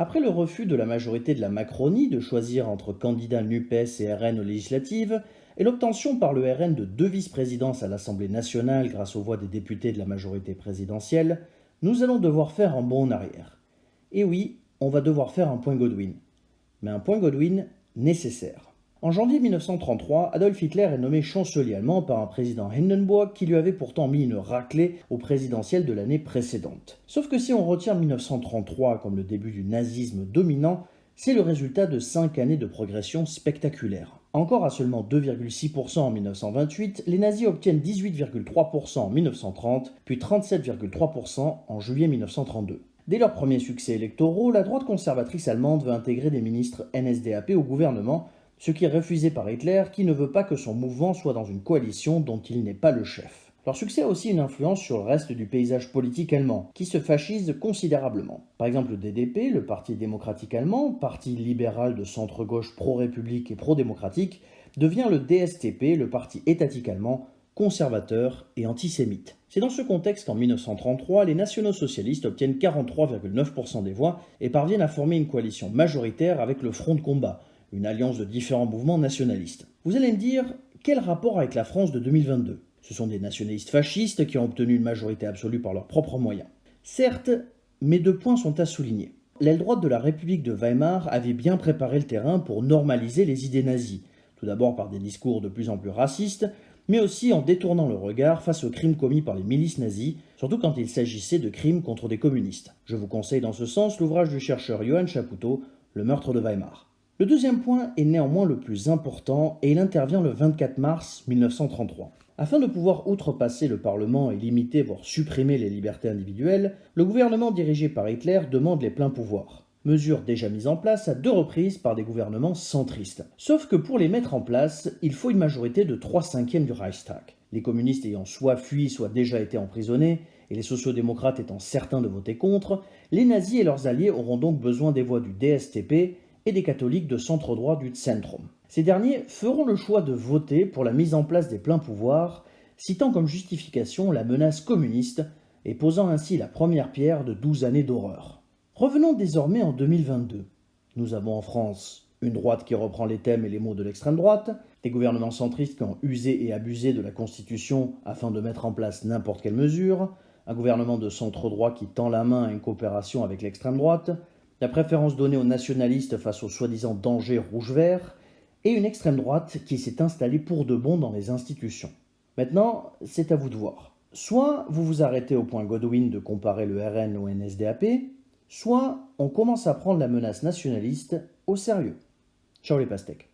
Après le refus de la majorité de la Macronie de choisir entre candidats NUPES et RN aux législatives, et l'obtention par le RN de 2 vice-présidences à l'Assemblée nationale grâce aux voix des députés de la majorité présidentielle, nous allons devoir faire un bond en arrière. Et oui, on va devoir faire un point Godwin. Mais un point Godwin nécessaire. En janvier 1933, Adolf Hitler est nommé chancelier allemand par un président Hindenburg qui lui avait pourtant mis une raclée au présidentiel de l'année précédente. Sauf que si on retient 1933 comme le début du nazisme dominant, c'est le résultat de 5 années de progression spectaculaire. Encore à seulement 2,6% en 1928, les nazis obtiennent 18,3% en 1930, puis 37,3% en juillet 1932. Dès leurs premiers succès électoraux, la droite conservatrice allemande veut intégrer des ministres NSDAP au gouvernement, ce qui est refusé par Hitler qui ne veut pas que son mouvement soit dans une coalition dont il n'est pas le chef. Leur succès a aussi une influence sur le reste du paysage politique allemand, qui se fascise considérablement. Par exemple, le DDP, le Parti démocratique allemand, parti libéral de centre-gauche pro-république et pro-démocratique, devient le DSTP, le parti étatique allemand, conservateur et antisémite. C'est dans ce contexte qu'en 1933, les nationaux-socialistes obtiennent 43,9% des voix et parviennent à former une coalition majoritaire avec le Front de combat, une alliance de différents mouvements nationalistes. Vous allez me dire, quel rapport avec la France de 2022 ? Ce sont des nationalistes fascistes qui ont obtenu une majorité absolue par leurs propres moyens. Certes, mais 2 points sont à souligner. L'aile droite de la République de Weimar avait bien préparé le terrain pour normaliser les idées nazies, tout d'abord par des discours de plus en plus racistes, mais aussi en détournant le regard face aux crimes commis par les milices nazies, surtout quand il s'agissait de crimes contre des communistes. Je vous conseille dans ce sens l'ouvrage du chercheur Johann Chapoutot, Le meurtre de Weimar. Le deuxième point est néanmoins le plus important et il intervient le 24 mars 1933. Afin de pouvoir outrepasser le Parlement et limiter voire supprimer les libertés individuelles, le gouvernement dirigé par Hitler demande les pleins pouvoirs. Mesure déjà mise en place à 2 reprises par des gouvernements centristes. Sauf que pour les mettre en place, il faut une majorité de 3/5 du Reichstag. Les communistes ayant soit fui, soit déjà été emprisonnés, et les sociodémocrates étant certains de voter contre, les nazis et leurs alliés auront donc besoin des voix du DSTP et des catholiques de centre-droit du Zentrum. Ces derniers feront le choix de voter pour la mise en place des pleins pouvoirs, citant comme justification la menace communiste et posant ainsi la première pierre de 12 années d'horreur. Revenons désormais en 2022. Nous avons en France une droite qui reprend les thèmes et les mots de l'extrême droite, des gouvernements centristes qui ont usé et abusé de la Constitution afin de mettre en place n'importe quelle mesure, un gouvernement de centre-droit qui tend la main à une coopération avec l'extrême droite, la préférence donnée aux nationalistes face aux soi-disant dangers rouge-vert, et une extrême droite qui s'est installée pour de bon dans les institutions. Maintenant, c'est à vous de voir. Soit vous vous arrêtez au point Godwin de comparer le RN au NSDAP, soit on commence à prendre la menace nationaliste au sérieux. Ciao les pastèques.